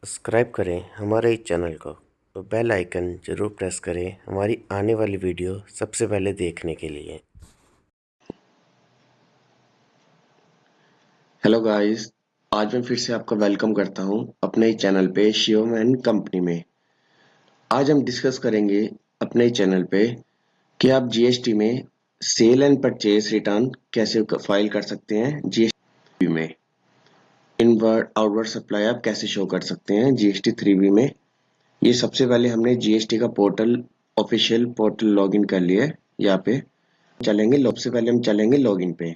Subscribe करें हमारे इस चैनल को और बेल आइकन ज़रूर प्रेस करें हमारी आने वाली वीडियो सबसे पहले देखने के लिए। हेलो गाइस, आज मैं फिर से आपका वेलकम करता हूं अपने चैनल पे शिवम एंड कंपनी में। आज हम डिस्कस करेंगे अपने चैनल पे कि आप जीएसटी में सेल एंड परचेज रिटर्न कैसे फाइल कर सकते हैं जीएसटी में। इनवर्ड आउटवर्ड सप्लाई आप कैसे शो कर सकते हैं जीएसटी 3B में। ये सबसे पहले हमने जीएसटी का पोर्टल ऑफिशियल पोर्टल लॉगिन कर लिया है। यहाँ पे सबसे पहले हम चलेंगे लॉगिन पे।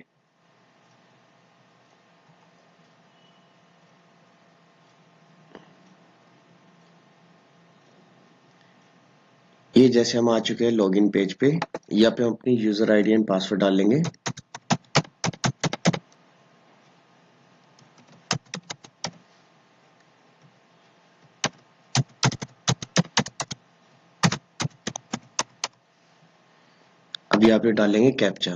ये जैसे हम आ चुके हैं लॉगिन पेज पे, यहाँ पे हम अपनी यूजर आईडी एंड पासवर्ड डालेंगे। अब यहाँ पे डालेंगे कैप्चा।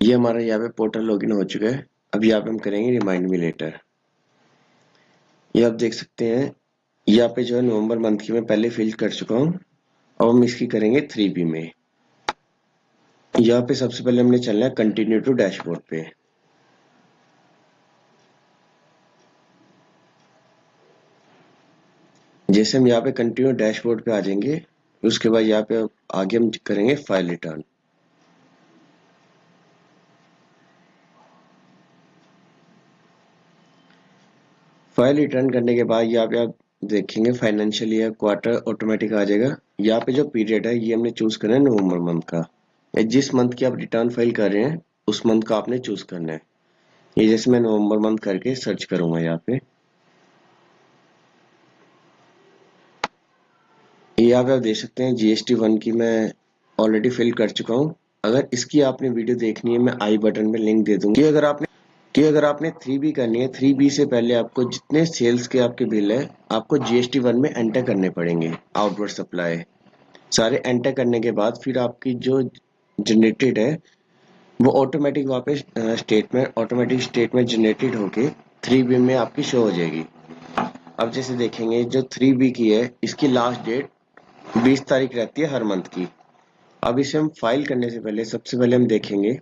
ये हमारा यहाँ पे पोर्टल लॉगिन हो चुका है। अब यहाँ पे हम करेंगे रिमाइंड मी लेटर। ये आप देख सकते हैं, यहाँ पे जो है नवंबर मंथ की मैं पहले फिल कर चुका हूँ। अब हम इसकी करेंगे 3B में। यहाँ पे सबसे पहले हमने चलना है कंटिन्यू टू डैशबोर्ड पे। जैसे हम यहाँ पे कंटिन्यू डैशबोर्ड पे आ जाएंगे, उसके बाद यहाँ पे आगे हम करेंगे फाइल रिटर्न। फाइल रिटर्न करने के बाद यहाँ पे आप देखेंगे फाइनेंशियल ईयर क्वार्टर ऑटोमेटिक आ जाएगा। यहाँ पे जो पीरियड है ये हमने चूज करना है नवंबर मंथ का, या जिस मंथ की आप रिटर्न फाइल कर रहे हैं उस मंथ का आपने चूज करना है। ये जैसे मैं नवंबर मंथ करके सर्च करूंगा यहाँ पे। यहाँ पे आप देख सकते हैं GST 1 की मैं ऑलरेडी फिल कर चुका हूँ। अगर इसकी आपने वीडियो देखनी है, मैं आई बटन में लिंक दे दूंगी। कि अगर आपने 3B करनी है, 3B से पहले आपको जितने सेल्स के आपके बिल है आपको GST 1 में एंटर करने पड़ेंगे। आउटवर्ड सप्लाई सारे एंटर करने के बाद फिर आपकी जो जनरेटेड है वो ऑटोमेटिक स्टेटमेंट जनरेटेड होके 3B में आपकी शो हो जाएगी। अब जैसे देखेंगे जो 3B की है इसकी लास्ट डेट 20 तारीख रहती है हर मंथ की। अब इसे हम फाइल करने से पहले सबसे पहले हम देखेंगे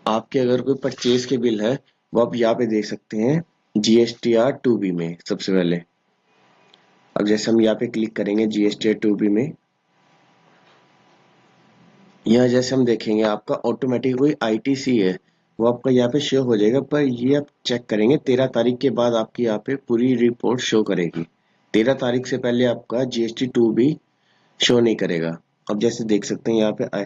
आपके अगर कोई परचेज के बिल है वो आप यहाँ पे देख सकते हैं GSTR 2B में सबसे पहले। अब जैसे हम यहाँ पे क्लिक करेंगे GSTR 2B में, यहाँ जैसे हम देखेंगे आपका ऑटोमेटिक कोई ITC है वो आपका यहाँ पे शो हो जाएगा। पर ये आप चेक करेंगे 13 तारीख के बाद आपकी यहाँ पे पूरी रिपोर्ट शो करेगी। 13 तारीख से पहले आपका GST 2B शो नहीं करेगा। अब जैसे देख सकते हैं यहाँ पे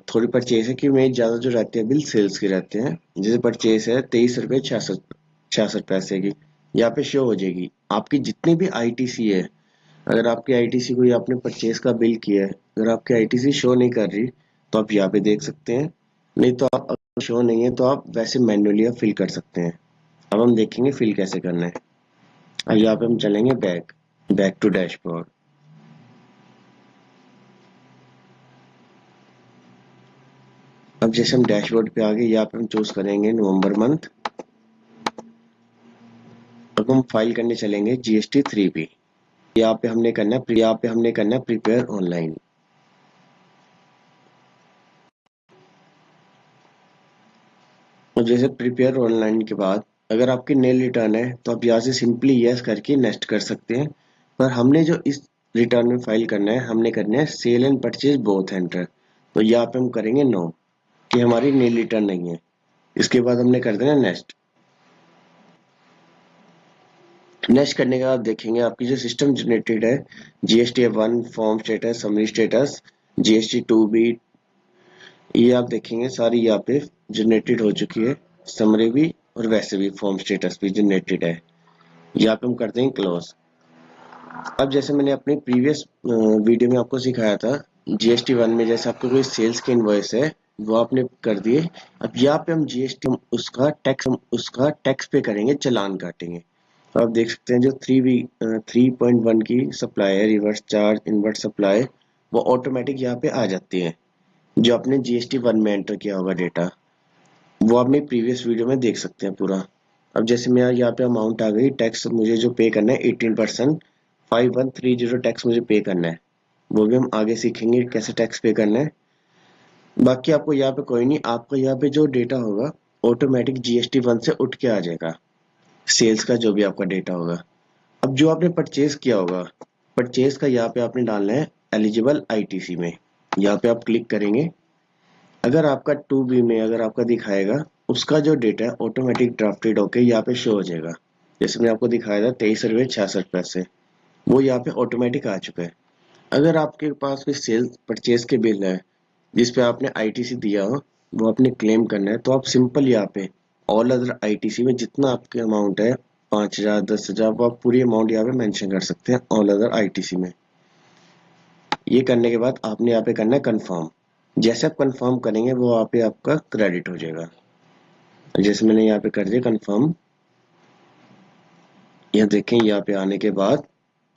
थोड़ी परचेज है कि में ज्यादा जो रहते हैं बिल सेल्स के रहते हैं। जैसे परचेज है 23 रुपये 66 पैसे की, यहाँ पे शो हो जाएगी। आपकी जितनी भी ITC है, अगर आपकी ITC कोई आपने परचेज का बिल किया है, अगर आपकी ITC शो नहीं कर रही तो आप यहाँ पे देख सकते हैं। नहीं तो आप अगर शो नहीं है तो आप वैसे मैन्युअली फिल कर सकते हैं। अब हम देखेंगे फिल कैसे करना है। अब यहाँ पे हम चलेंगे बैक बैक टू डैशबोर्ड। अब जैसे हम डैशबोर्ड पे आ गए, यहाँ पे हम चूज करेंगे नवंबर मंथ। अब हम फाइल करने चलेंगे GST 3B। यहाँ पे हमने करना है प्रिपेयर ऑनलाइन। और जैसे प्रिपेयर ऑनलाइन के बाद अगर आपकी नेल रिटर्न है तो आप यहाँ से सिंपली यस करके नेक्स्ट कर सकते हैं। पर हमने जो इस रिटर्न में फाइल करना है, हमने करना है sell and purchase both enter. तो यहाँ पे हम करेंगे नो, कि हमारी नेल रिटर्न नहीं है। इसके बाद हमने कर देना नेक्स्ट। नेक्स्ट करने के बाद देखेंगे आपकी जो सिस्टम जनरेटेड है GST 1 form status summary status GST 2B, ये आप देखेंगे सारी यहाँ पे जनरेटेड हो चुकी है। समरी भी और वैसे भी फॉर्म स्टेटस भी जनरेटेड है। यहाँ पे हम करते हैं क्लोज। अब जैसे मैंने अपनी प्रीवियस वीडियो में आपको सिखाया था GST 1 में जैसे आपको कोई सेल्स के इनवॉइस है वो आपने कर दिए। अब यहाँ पे हम GST उसका टैक्स पे करेंगे, चालान काटेंगे। तो आप देख सकते हैं जो 3 पॉइंट 1 की सप्लाई है रिवर्स चार्ज इनवर्ट सप्लाई, वो ऑटोमेटिक यहाँ पे आ जाती है। जो आपने GST 1 में एंटर किया होगा डेटा, वो आप मेरी प्रीवियस वीडियो में देख सकते हैं पूरा। अब जैसे मेरा यहाँ पे अमाउंट आ गई, टैक्स मुझे जो पे करना है 18%, 5130 टैक्स मुझे पे करना है। वो भी हम आगे सीखेंगे कैसे टैक्स पे करना है। बाकी आपको यहाँ पे कोई नहीं, आपका यहाँ पे जो डेटा होगा ऑटोमेटिक GST 1 से उठ के आ जाएगा, सेल्स का जो भी आपका डेटा होगा। अब जो आपने परचेज किया होगा, परचेज का यहाँ पे आपने डालना है एलिजिबल ITC में। यहाँ पे आप क्लिक करेंगे, अगर आपका 2B में अगर आपका दिखाएगा, उसका जो डेटा है ऑटोमेटिक ड्राफ्टेड होके यहाँ पे शो हो जाएगा। जैसे मैंने आपको दिखाया था 23 रुपये 66 पैसे, वो यहाँ पे ऑटोमेटिक आ चुका है। अगर आपके पास कोई सेल्स परचेज के बिल है जिस पे आपने ITC दिया हो, वो आपने क्लेम करना है, तो आप सिंपल यहाँ पे ऑल अदर ITC में जितना आपके अमाउंट है, 5,000 10,000, वो आप पूरी अमाउंट यहाँ पे मेंशन कर सकते हैं ऑल अदर ITC में। ये करने के बाद आपने यहाँ पे करना है कंफर्म। जैसे आप कंफर्म करेंगे वो यहाँ पे आपका क्रेडिट हो जाएगा। जैसे मैंने यहाँ पे कर दिया कंफर्म, यहाँ देखें यहाँ पे आने के बाद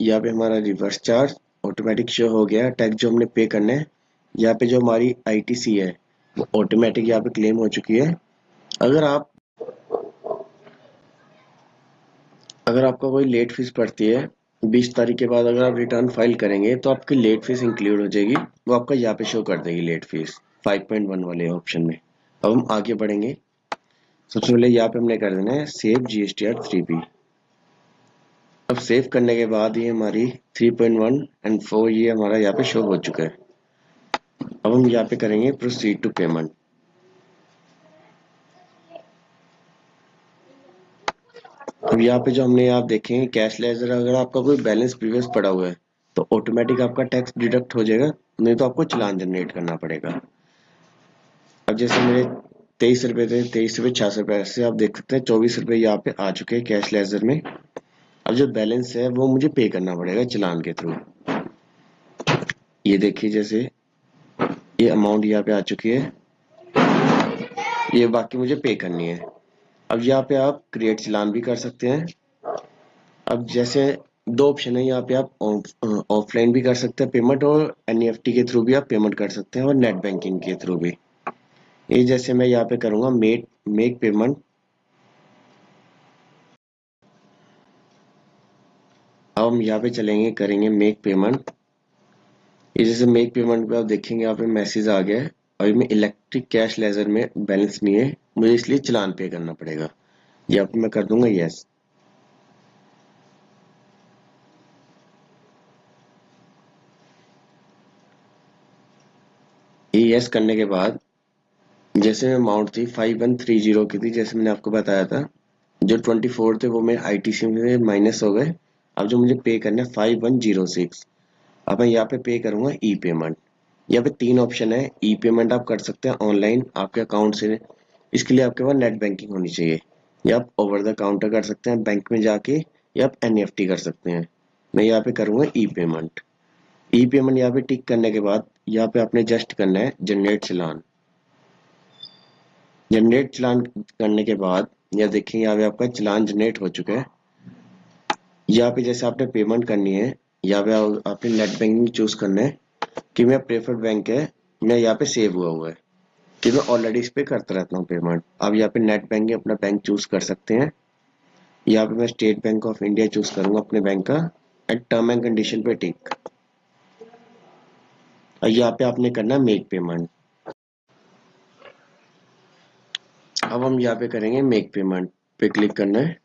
यहाँ पे हमारा रिवर्स चार्ज ऑटोमेटिक शो हो गया। टैक्स जो हमने पे करना है, यहाँ पे जो हमारी ITC है वो ऑटोमेटिक यहाँ पे क्लेम हो चुकी है। अगर आप अगर आपका कोई लेट फीस पड़ती है 20 तारीख के बाद, अगर आप रिटर्न फाइल करेंगे तो आपकी लेट फीस इंक्लूड हो जाएगी, वो आपका यहाँ पे शो कर देगी लेट फीस 5.1 वाले ऑप्शन में। अब हम आगे बढ़ेंगे। सबसे पहले यहाँ पे हमने कर देना है सेव GSTR 3B। अब सेव करने के बाद ये हमारी 3.1 एंड 4 ये हमारा यहाँ पे शो हो चुका है। अब हम यहाँ पे करेंगे प्रोसीड टू पेमेंट। अब यहाँ पे जो हमने आप देखेंगे कैश लेजर, अगर आपका कोई बैलेंस प्रीवियस पड़ा हुआ है तो ऑटोमेटिक आपका टैक्स डिडक्ट हो जाएगा, नहीं तो आपको चालान जनरेट करना पड़ेगा। अब जैसे मेरे 23 रुपए थे, 23 रुपये 66 पैसे, आप देख सकते हैं 24 रुपये यहाँ पे आ चुके हैं कैश लेजर में। अब जो बैलेंस है वो मुझे पे करना पड़ेगा चालान के थ्रू। ये देखिए जैसे ये अमाउंट यहाँ पे आ चुकी है, ये बाकी मुझे पे करनी है। अब यहाँ पे आप क्रिएट चालान भी कर सकते हैं। अब जैसे दो ऑप्शन है यहाँ पे, आप ऑफलाइन भी कर सकते हैं पेमेंट, और NEFT के थ्रू भी आप पेमेंट कर सकते हैं, और नेट बैंकिंग के थ्रू भी। ये जैसे मैं यहाँ पे करूँगा मेक पेमेंट। अब हम यहाँ पे चलेंगे, करेंगे मेक पेमेंट। ये जैसे मेक पेमेंट पे आप देखेंगे यहाँ पे मैसेज आ गया है, और इसमें इलेक्ट्रिक कैश लेजर में बैलेंस नहीं है मुझे, इसलिए चालान पे करना पड़ेगा। यहाँ पे मैं कर दूंगा यस। ये यस करने के बाद जैसे अमाउंट थी 5130 की थी, जैसे मैंने आपको बताया था, जो 24 थे वो मेरे ITC में माइनस हो गए। अब जो मुझे पे करना है 5106। अब मैं यहाँ पे पे करूंगा ई पेमेंट। यहाँ पे तीन ऑप्शन है, ई पेमेंट आप कर सकते हैं ऑनलाइन आपके अकाउंट से, इसके लिए आपके पास नेट बैंकिंग होनी चाहिए, या आप ओवर द काउंटर कर सकते हैं बैंक में जाके, या आप NEFT कर सकते हैं। मैं यहाँ पे करूंगा ई पेमेंट। ई पेमेंट यहाँ पे टिक करने के बाद यहाँ पे आपने जस्ट करना है जनरेट चालान। जनरेट चालान करने के बाद यह देखेंगे यहाँ पे आपका चालान जनरेट हो चुका है। यहाँ पे जैसे आपने पेमेंट करनी है, यहाँ पे आपने नेट बैंकिंग चूज करना है कि मेरा प्रेफर्ड बैंक है, मैं यहाँ पे सेव हुआ है कि मैं ऑलरेडी इस पे करता रहता हूँ पेमेंट। अब यहाँ पे नेट बैंकिंग अपना बैंक चूज कर सकते हैं। यहाँ पे मैं state bank of India choose करूंगा अपने बैंक का, एंड टर्म एंड कंडीशन पे टिक। और यहाँ पे आपने करना है मेक पेमेंट। अब हम यहाँ पे करेंगे मेक पेमेंट पे क्लिक करना है।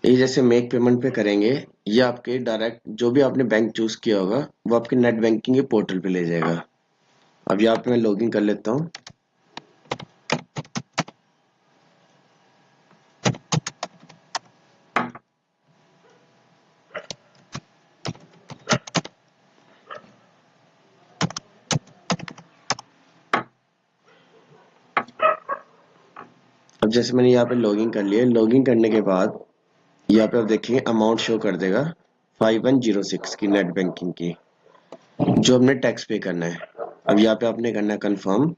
ये जैसे मेक पेमेंट पे करेंगे, ये आपके डायरेक्ट जो भी आपने बैंक चूज किया होगा वो आपके नेट बैंकिंग के पोर्टल पे ले जाएगा। अब यहाँ पे मैं लॉगिन कर लेता हूँ। अब जैसे मैंने यहाँ पे लॉगिन कर लिया, लॉगिन करने के बाद यहाँ पे आप देखेंगे अमाउंट शो कर देगा 5106 की नेट बैंकिंग की, जो हमने टैक्स पे करना है। अब यहाँ पे आपने करना है कंफर्म।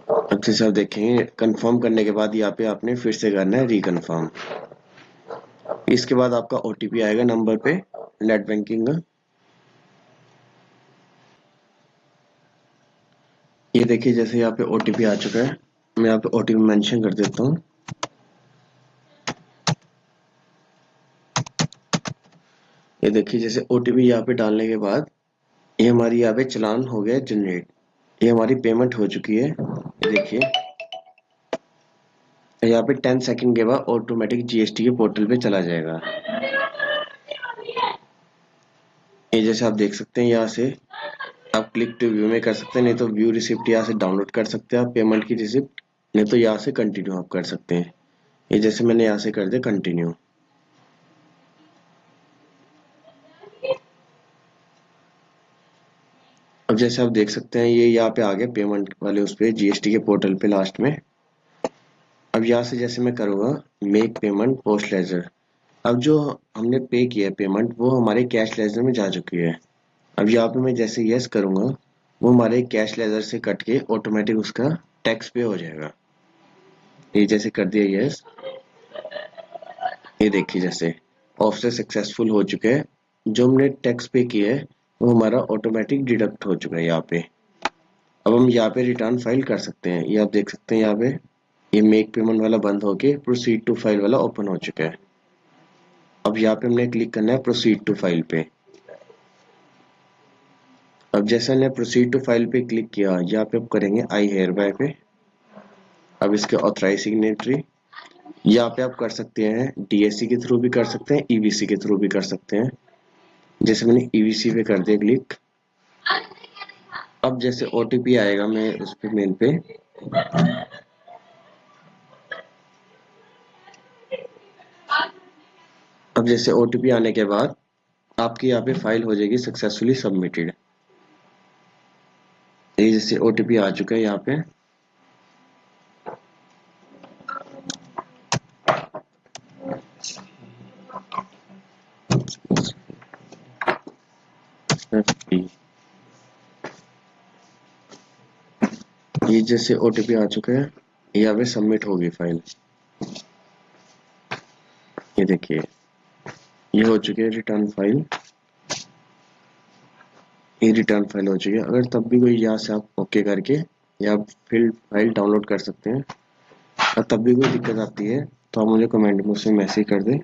अब जैसे आप देखेंगे कंफर्म करने के बाद यहाँ पे आपने फिर से करना है रिकन्फर्म। इसके बाद आपका ओटीपी आएगा नंबर पे नेट बैंकिंग का। ये देखिए जैसे यहाँ पे ओटीपी आ चुका है, मैं यहाँ पे ओटीपी मेंशन कर देता हूँ। ये देखिए जैसे ओटीपी यहाँ पे डालने के बाद ये हमारी यहाँ पे चालान हो गया जनरेट। ये हमारी पेमेंट हो चुकी है। ये देखिए यहाँ पे 10 सेकंड के बाद ऑटोमेटिक जीएसटी के पोर्टल पे चला जाएगा। ये जैसे आप देख सकते हैं, यहाँ से आप क्लिक टू व्यू में कर सकते हैं, नहीं तो व्यू रिसिप्ट यहाँ से डाउनलोड कर सकते हैं आप पेमेंट की रिसिप्ट, नहीं तो यहाँ से कंटिन्यू आप कर सकते हैं। ये जैसे मैंने यहाँ से कर दिया कंटिन्यू। अब जैसे आप देख सकते हैं ये यहाँ पे आ गया पेमेंट वाले उस पे जीएसटी के पोर्टल पे लास्ट में। अब यहाँ से जैसे मैं करूँगा मेक पेमेंट पोस्ट लेजर, अब जो हमने पे किया पेमेंट वो हमारे कैश लेजर में जा चुकी है। अब यहाँ पे मैं जैसे यस करूँगा वो हमारे कैश लेजर से कट के ऑटोमेटिक उसका टैक्स पे हो जाएगा। ये जैसे कर दिया यस, ये देखिए जैसे ऑफसेट सक्सेसफुल हो चुके हैं। जो हमने टैक्स पे किया है वो हमारा ऑटोमेटिक डिडक्ट हो चुका है यहाँ पे। अब हम यहाँ पे रिटर्न फाइल कर सकते हैं। ये आप देख सकते हैं यहाँ पे ये मेक पेमेंट वाला बंद होके प्रोसीड टू फाइल वाला ओपन हो चुका है। अब यहाँ पे हमने क्लिक करना है प्रोसीड टू फाइल पे। अब जैसे हमने प्रोसीड टू फाइल पे क्लिक किया, यहाँ पे आप करेंगे आई हेयर बाय पे। अब इसके ऑथराइज सिग्नेटरी यहाँ पे आप कर सकते हैं, डीएससी के थ्रू भी कर सकते हैं, ईवीसी के थ्रू भी कर सकते हैं। जैसे मैंने ईवीसी पे कर दिया क्लिक। अब जैसे ओटीपी आएगा मैं उस पे मेल पे, अब जैसे ओटीपी आने के बाद आपकी यहाँ पे फाइल हो जाएगी सक्सेसफुली सबमिटेड। ये जैसे ओटीपी आ चुका है यहाँ पे। ये जैसे ओटीपी आ चुका है, यहाँ पे सबमिट होगी फाइल। ये देखिए ये हो चुकी है रिटर्न फाइल, ये रिटर्न फाइल हो चुकी है। अगर तब भी कोई यहाँ से आप ओके करके या फिर फाइल डाउनलोड कर सकते हैं, और तब भी कोई दिक्कत आती है तो आप मुझे कमेंट में उसमें मैसेज कर दें।